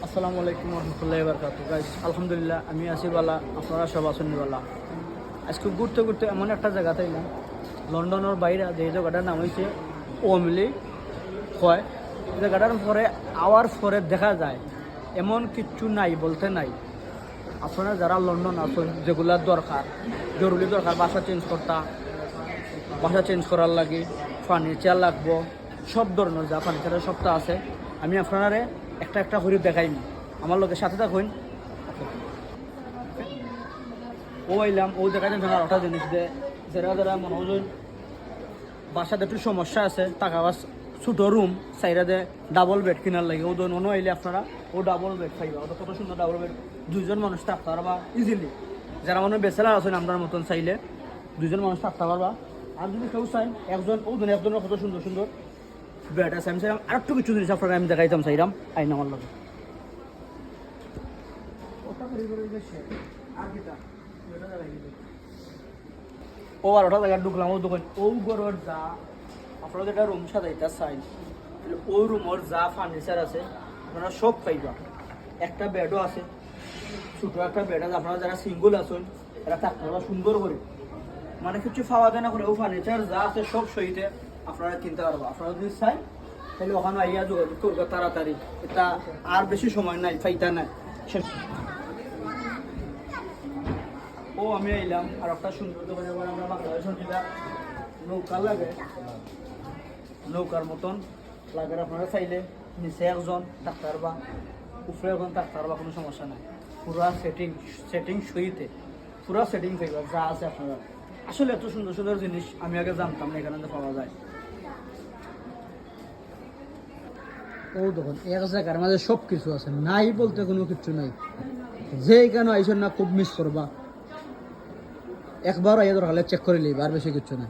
আসসালামু আলাইকুম রহমতুল্লাহি বারাকাতুহু। গাইস আলহামদুলিল্লাহ আমি আছি বালা, আপনারা সব আছেন বালা। আজকে ঘুরতে ঘুরতে এমন একটা জায়গাতে এলাম, লন্ডনের বাইরে যে জায়গাটার নাম হয়েছে ওমলি হয়। জায়গাটার পরে আওয়ার পরে দেখা যায় এমন কিচ্ছু নাই বলতে নাই। আপনারা যারা লন্ডন আছেন, যেগুলার দরকার জরুরি দরকার, বাসা চেঞ্জ করার লাগে, ফার্নিচার লাগবো, সব ধরনের যা ফার্নিচারের সবটা আছে। আমি আপনারা একটা একটা করে দেখাইনি, আমার লোকের সাথে থাকুন। ও আইলাম, ও দেখাই দেন একটা জিনিস দে, যারা মনে হয় বাসাতে একটু সমস্যা আছে, টাকা বাস ছোটো রুম সাইডে দে ডাবল বেড কেনার লাগে, ও ধরুন আইলে আপনারা ও ডাবল বেড পাইবা। ওটা কত সুন্দর ডাবল বেড, দুইজন মানুষ থাকতে পারবা ইজিলি। যারা মনে বেচেলার আছেন আপনার মতন চাইলে দুইজন মানুষ থাকতে পারবা। আর যদি কেউ চাই একজন, ও ধরুন একজনের কত সুন্দর সুন্দর বেড আছে। আমি চাইলাম আর একটু কিছু জিনিস আপনারা আমি দেখাইতাম চাইলাম আইন আমার লাগে। ও আর ওটা জায়গায় ঢুকলাম, ও দোকান ও গড়ের যা আপনারা যেটা রুম সাজাইতে চাই, ওই রুমের যা ফার্নিচার আছে আপনারা সব পাইবা। একটা বেডও আছে, ছোটো একটা বেড আছে। আপনারা যারা সিঙ্গল আছেন এরা থাকতে পারবা সুন্দর করে, মানে কিছু পাওয়া যায় না করে ও ফার্নিচার যা আছে সব সহিতে আপনারা কিনতে পারবা। আপনারা যদি চাই তাহলে ওখানে আইয়া যোগাযোগ করবে তাড়াতাড়ি, এটা আর বেশি সময় নাই, ফাইতা নাই। ও আমি আইলাম আর একটা সুন্দর দোকানে, আমরা বাংলাদেশের যেটা নৌকা লাগে, নৌকার মতন লাগে। আপনারা চাইলে নিচে একজন ডাক্তার বা উপরে একজন ডাক্তার বা কোনো সমস্যা নাই। পুরা সেটিং সহিতে পুরা সেটিং পাইবা যা আছে আপনারা। আসলে এত সুন্দর সুন্দর জিনিস আমি আগে জানতাম না এখানে পাওয়া যায়। ও দেখুন এক জায়গার মাঝে সব কিছু আছে, নাই বলতে কোনো কিছু নাই। যে এখানে আইসেন না খুব মিস করবা, একবার আইয়া দরকার চেক করে লিবা, আর বেশি কিছু না।